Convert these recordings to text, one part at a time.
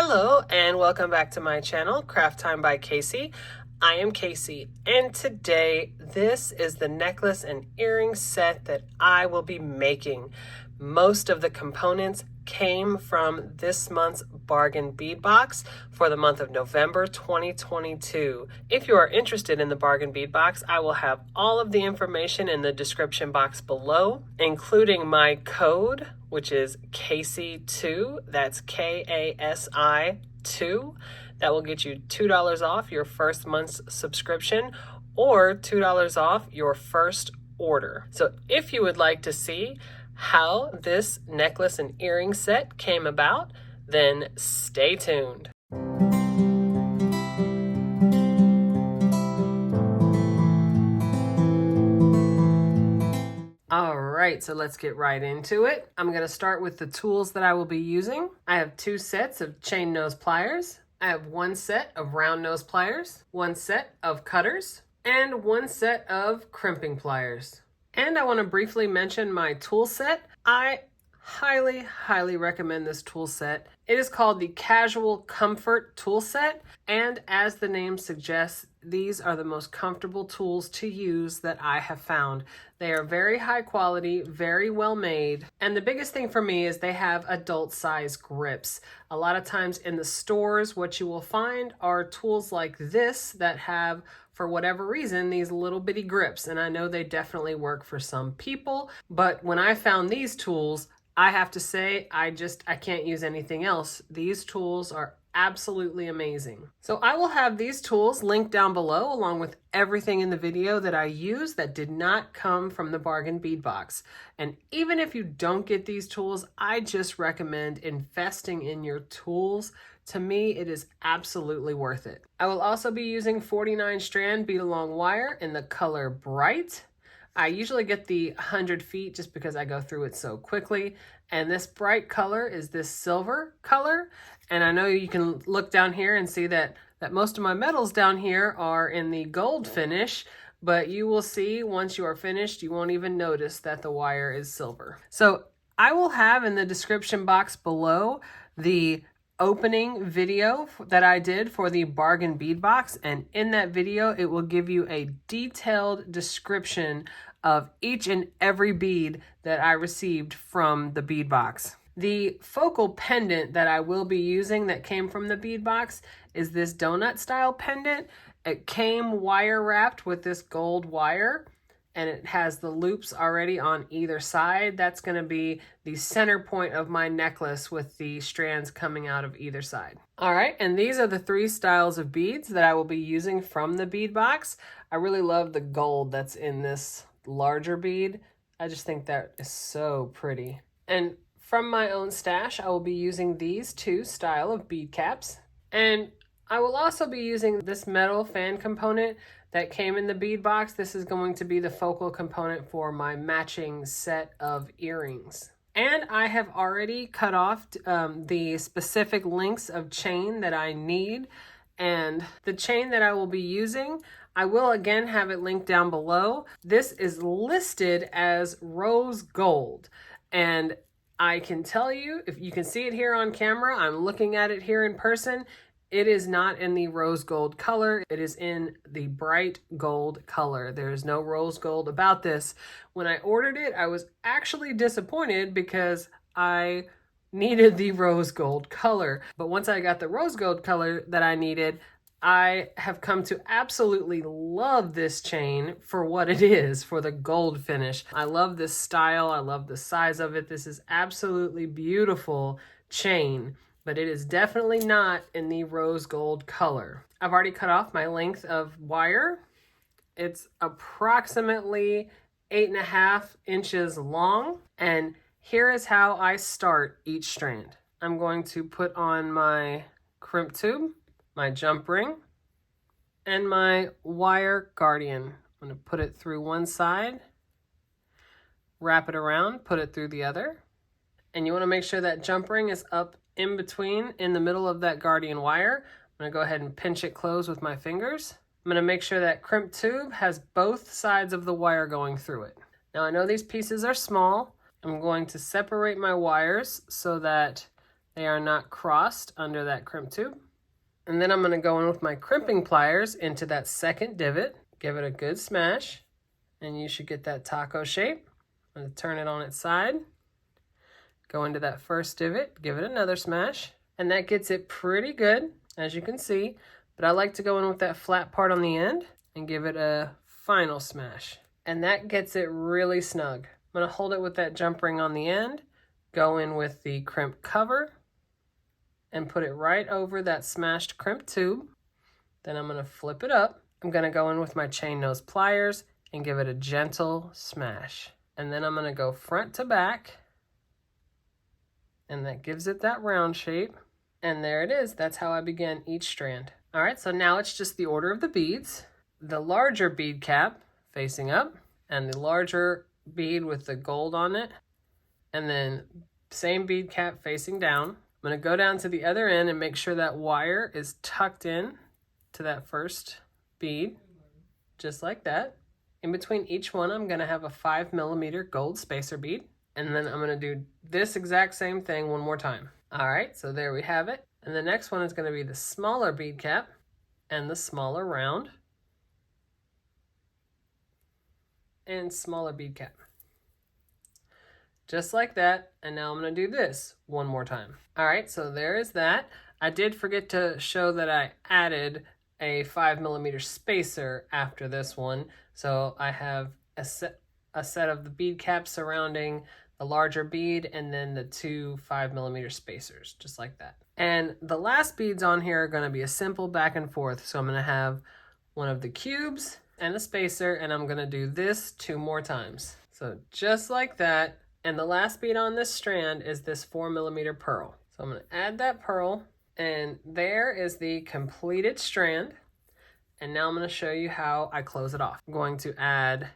Hello and welcome back to my channel, Craft Time by Casey. I am Casey, and today this is the necklace and earring set that I will be making. Most of the components came from this month's bargain bead box for the month of November 2022. If you are interested in the bargain bead box, I will have all of the information in the description box below, including my code, which is Casey2, that's Kasi 2. That will get you $2 off your first month's subscription or $2 off your first order. So if you would like to see how this necklace and earring set came about, then stay tuned. All right, so let's get right into it. I'm going to start with the tools that I will be using. I have 2 sets of chain nose pliers. I have 1 set of round nose pliers, 1 set of cutters, and 1 set of crimping pliers. And I want to briefly mention my tool set. I highly recommend this tool set. It is called the Casual Comfort Tool Set, and as the name suggests, these are the most comfortable tools to use that I have found. They are very high quality, very well made, and the biggest thing for me is they have adult size grips. A lot of times in the stores, what you will find are tools like this that have, for whatever reason, these little bitty grips, and I know they definitely work for some people, but when I found these tools, I have to say, I can't use anything else. These tools are absolutely amazing. So I will have these tools linked down below along with everything in the video that I use that did not come from the bargain bead box. And even if you don't get these tools, I just recommend investing in your tools. To me, it is absolutely worth it. I will also be using 49 strand bead along wire in the color Bright. I usually get the 100 feet just because I go through it so quickly. And this bright color is this silver color. And I know you can look down here and see that most of my metals down here are in the gold finish, but you will see once you are finished, you won't even notice that the wire is silver. So I will have in the description box below the opening video that I did for the bargain bead box, and in that video it will give you a detailed description of each and every bead that I received from the bead box. The focal pendant that I will be using that came from the bead box is this donut style pendant. It came wire wrapped with this gold wire, and it has the loops already on either side. That's going to be the center point of my necklace with the strands coming out of either side. All right, and these are the 3 styles of beads that I will be using from the bead box. I really love the gold that's in this larger bead. I just think that is so pretty. And from my own stash, I will be using these 2 style of bead caps. And I will also be using this metal fan component that came in the bead box. This is going to be the focal component for my matching set of earrings. And I have already cut off the specific lengths of chain that I need. And the chain that I will be using, I will again have it linked down below. This is listed as rose gold. And I can tell you, if you can see it here on camera, I'm looking at it here in person, it is not in the rose gold color. It is in the bright gold color. There is no rose gold about this. When I ordered it, I was actually disappointed because I needed the rose gold color. But once I got the rose gold color that I needed, I have come to absolutely love this chain for what it is, for the gold finish. I love this style. I love the size of it. This is absolutely beautiful chain, but it is definitely not in the rose gold color. I've already cut off my length of wire. It's approximately 8.5 inches long, and here is how I start each strand. I'm going to put on my crimp tube, my jump ring, and my wire guardian. I'm going to put it through one side, wrap it around, put it through the other. And you want to make sure that jump ring is up in between, in the middle of that guardian wire. I'm going to go ahead and pinch it closed with my fingers. I'm going to make sure that crimp tube has both sides of the wire going through it. Now I know these pieces are small. I'm going to separate my wires so that They are not crossed under that crimp tube. And then I'm going to go in with my crimping pliers into that second divot. Give it a good smash. And you should get that taco shape. I'm going to turn it on its side. Go into that first divot. Give it another smash. And that gets it pretty good, as you can see. But I like to go in with that flat part on the end and give it a final smash. And that gets it really snug. I'm going to hold it with that jump ring on the end, go in with the crimp cover, and put it right over that smashed crimp tube. Then I'm going to flip it up. I'm going to go in with my chain nose pliers and give it a gentle smash. And then I'm going to go front to back, and that gives it that round shape. And there it is. That's how I begin each strand. All right, so now it's just the order of the beads. The larger bead cap facing up, and the larger bead with the gold on it, and then same bead cap facing down. I'm going to go down to the other end and make sure that wire is tucked in to that first bead, just like that. In between each one, I'm going to have a 5mm gold spacer bead, and then I'm going to do this exact same thing one more time. All right, so there we have it. And the next one is going to be the smaller bead cap and the smaller round and smaller bead cap. Just like that. And now I'm going to do this one more time. All right, so there is that. I did forget to show that I added a 5mm spacer after this one. So I have a set of the bead caps surrounding the larger bead and then the two 5mm spacers, just like that. And the last beads on here are going to be a simple back and forth. So I'm going to have one of the cubes and a spacer, and I'm going to do this 2 more times. So just like that. And the last bead on this strand is this 4mm pearl. So I'm going to add that pearl, and there is the completed strand. And now I'm going to show you how I close it off. I'm going to add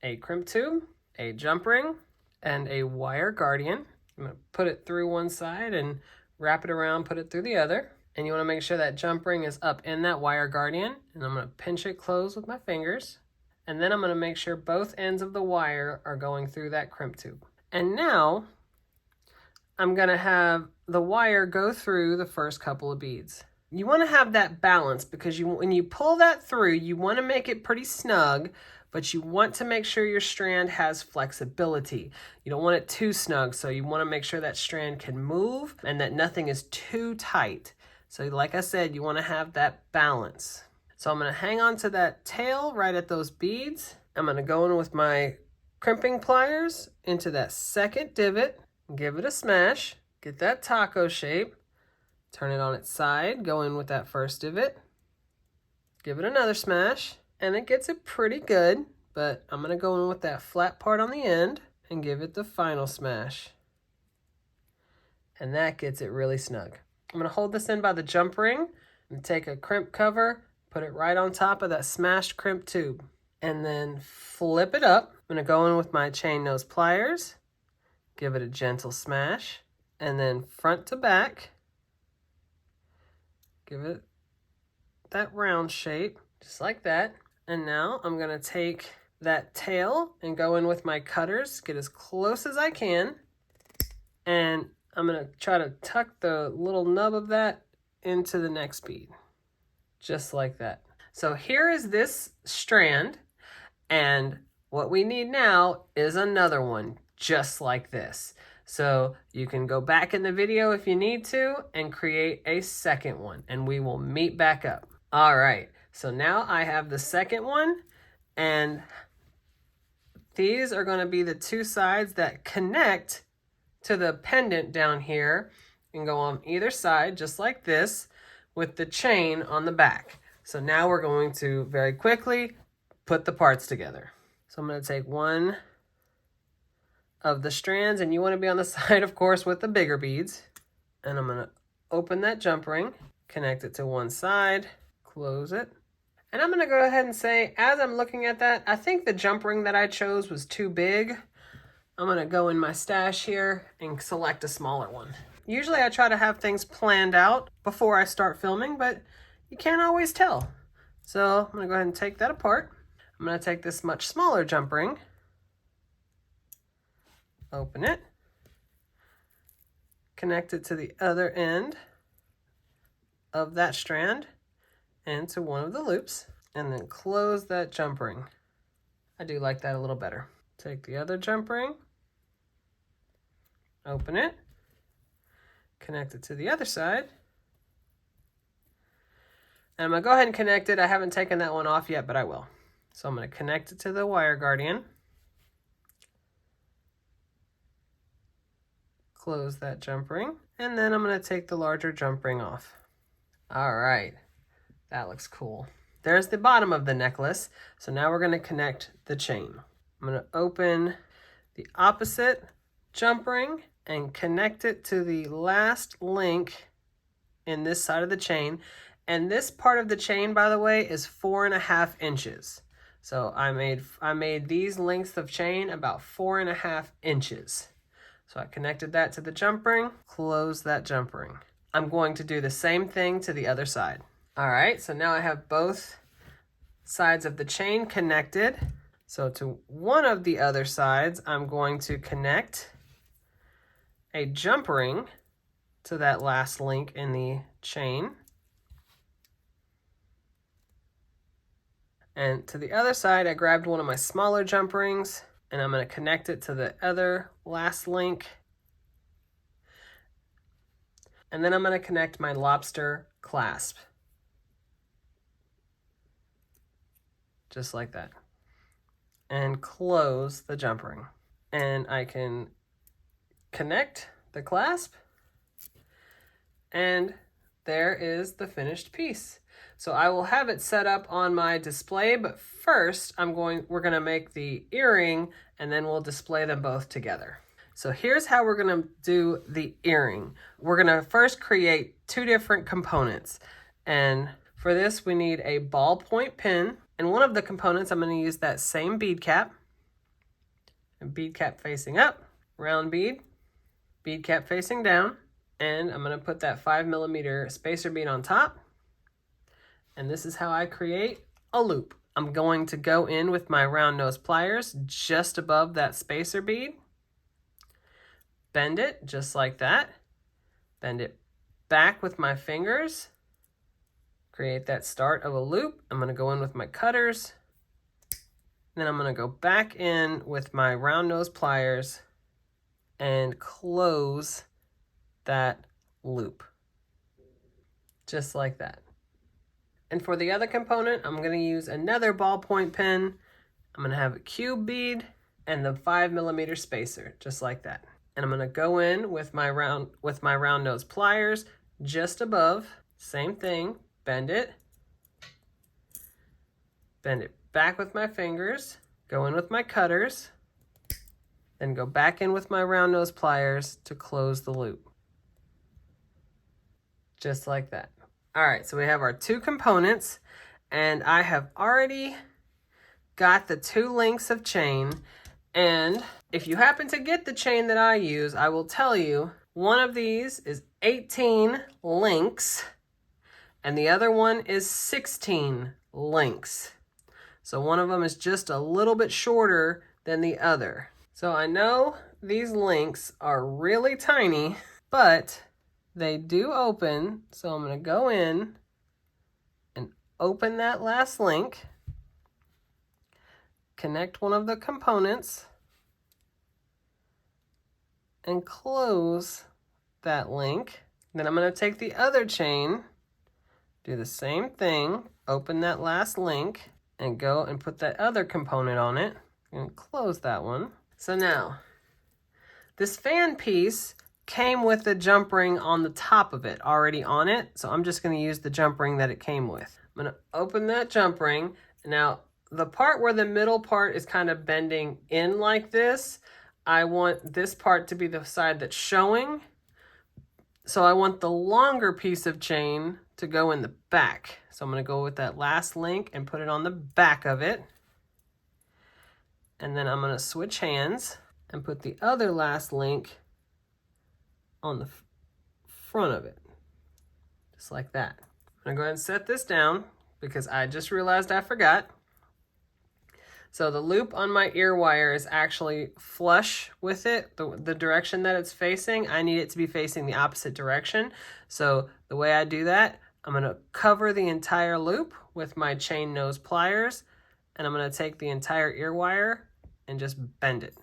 a crimp tube, a jump ring, and a wire guardian. I'm going to put it through one side and wrap it around, put it through the other. And you want to make sure that jump ring is up in that wire guardian. And I'm going to pinch it closed with my fingers. And then I'm going to make sure both ends of the wire are going through that crimp tube. And now I'm going to have the wire go through the first couple of beads. You want to have that balance because when you pull that through, you want to make it pretty snug, but you want to make sure your strand has flexibility. You don't want it too snug, so you want to make sure that strand can move and that nothing is too tight. So like I said, you want to have that balance. So I'm going to hang on to that tail right at those beads. I'm going to go in with my crimping pliers into that second divot, give it a smash, get that taco shape, turn it on its side, go in with that first divot, give it another smash, and it gets it pretty good, but I'm going to go in with that flat part on the end and give it the final smash. And that gets it really snug. I'm going to hold this in by the jump ring and take a crimp cover, put it right on top of that smashed crimp tube, and then flip it up. I'm going to go in with my chain nose pliers, give it a gentle smash, and then front to back, give it that round shape, just like that. And now I'm going to take that tail and go in with my cutters, get as close as I can, and I'm going to try to tuck the little nub of that into the next bead, just like that. So here is this strand, and what we need now is another one just like this. So you can go back in the video if you need to and create a second one, and we will meet back up. All right, so now I have the second one, and these are going to be the two sides that connect to the pendant down here and go on either side just like this with the chain on the back. So now we're going to very quickly put the parts together. So I'm going to take one of the strands, and you want to be on the side, of course, with the bigger beads. And I'm going to open that jump ring, connect it to one side, close it. And I'm going to go ahead and say, as I'm looking at that, I think the jump ring that I chose was too big. I'm going to go in my stash here and select a smaller one. Usually I try to have things planned out before I start filming, but you can't always tell. So I'm going to go ahead and take that apart. I'm going to take this much smaller jump ring, open it, connect it to the other end of that strand and to one of the loops, and then close that jump ring. I do like that a little better. Take the other jump ring, open it, connect it to the other side, and I'm going to go ahead and connect it. I haven't taken that one off yet, but I will. So I'm going to connect it to the wire guardian, close that jump ring, and then I'm going to take the larger jump ring off. All right, that looks cool. There's the bottom of the necklace. So now we're going to connect the chain. I'm going to open the opposite jump ring and connect it to the last link in this side of the chain. And this part of the chain, by the way, is 4.5 inches. So I made these lengths of chain about 4.5 inches. So I connected that to the jump ring, close that jump ring. I'm going to do the same thing to the other side. All right, so now I have both sides of the chain connected. So to one of the other sides, I'm going to connect a jump ring to that last link in the chain. And to the other side, I grabbed one of my smaller jump rings, and I'm going to connect it to the other last link. And then I'm going to connect my lobster clasp. Just like that. And close the jump ring. And I can connect the clasp, and there is the finished piece. So I will have it set up on my display, but first we're gonna make the earring, and then we'll display them both together. So here's how we're gonna do the earring. We're gonna first create two different components. And for this, we need a ballpoint pen. And one of the components, I'm gonna use that same bead cap. And bead cap facing up, round bead cap facing down. And I'm gonna put that 5mm spacer bead on top. And this is how I create a loop. I'm going to go in with my round nose pliers just above that spacer bead. Bend it just like that. Bend it back with my fingers. Create that start of a loop. I'm gonna go in with my cutters. Then I'm gonna go back in with my round nose pliers and close that loop. Just like that. And for the other component, I'm going to use another ballpoint pen. I'm going to have a cube bead and the 5mm spacer, just like that. And I'm going to go in with my round nose pliers just above. Same thing, bend it back with my fingers, go in with my cutters, then go back in with my round nose pliers to close the loop. Just like that. All right, so we have our two components, and I have already got the two links of chain. And if you happen to get the chain that I use, I will tell you one of these is 18 links and the other one is 16 links. So one of them is just a little bit shorter than the other. So I know these links are really tiny, but they do open. So I'm going to go in and open that last link, connect one of the components, and close that link. Then I'm going to take the other chain, do the same thing, open that last link, and go and put that other component on it, and close that one. So now, this fan piece came with the jump ring on the top of it, already on it, so I'm just going to use the jump ring that it came with. I'm going to open that jump ring. Now, the part where the middle part is kind of bending in like this, I want this part to be the side that's showing. So I want the longer piece of chain to go in the back. So I'm going to go with that last link and put it on the back of it. And then I'm going to switch hands and put the other last link on the front of it. Just like that. I'm going to go ahead and set this down because I just realized I forgot. So the loop on my ear wire is actually flush with it, the direction that it's facing. I need it to be facing the opposite direction. So the way I do that, I'm going to cover the entire loop with my chain nose pliers, and I'm going to take the entire ear wire and just bend it.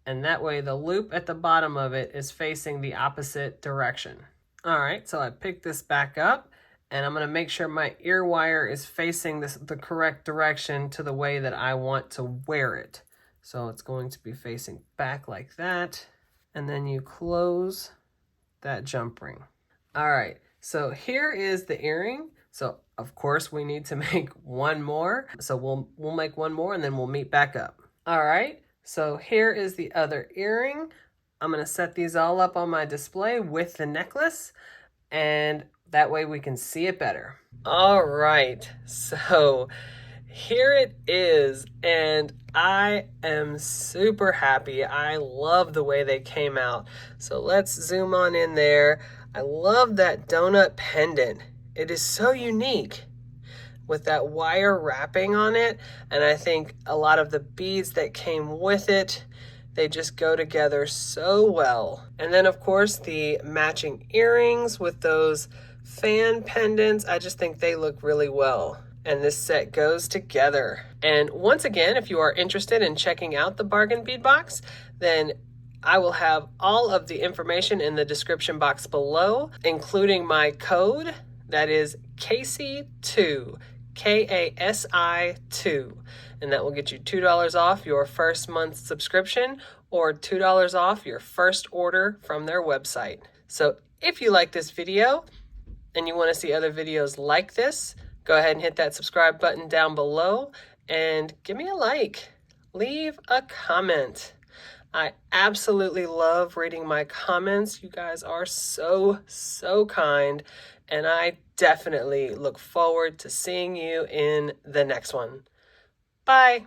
And that way the loop at the bottom of it is facing the opposite direction. All right, so I pick this back up, and I'm going to make sure my ear wire is facing the correct direction to the way that I want to wear it. So it's going to be facing back like that, and then you close that jump ring. All right, so here is the earring. So of course we need to make one more. So we'll make one more and then we'll meet back up. All right, so here is the other earring. I'm going to set these all up on my display with the necklace, and that way we can see it better. All right, so here it is, and I am super happy. I love the way they came out. So let's zoom on in there. I love that donut pendant. It is so unique with that wire wrapping on it, and I think a lot of the beads that came with it, they just go together so well. And then of course the matching earrings with those fan pendants, I just think they look really well. And this set goes together. And once again, if you are interested in checking out the bargain bead box, then I will have all of the information in the description box below, including my code that is KASI2, KASI2. And that will get you $2 off your first month's subscription or $2 off your first order from their website. So if you like this video and you want to see other videos like this, go ahead and hit that subscribe button down below and give me a like. Leave a comment. I absolutely love reading my comments. You guys are so kind, and I definitely look forward to seeing you in the next one. Bye.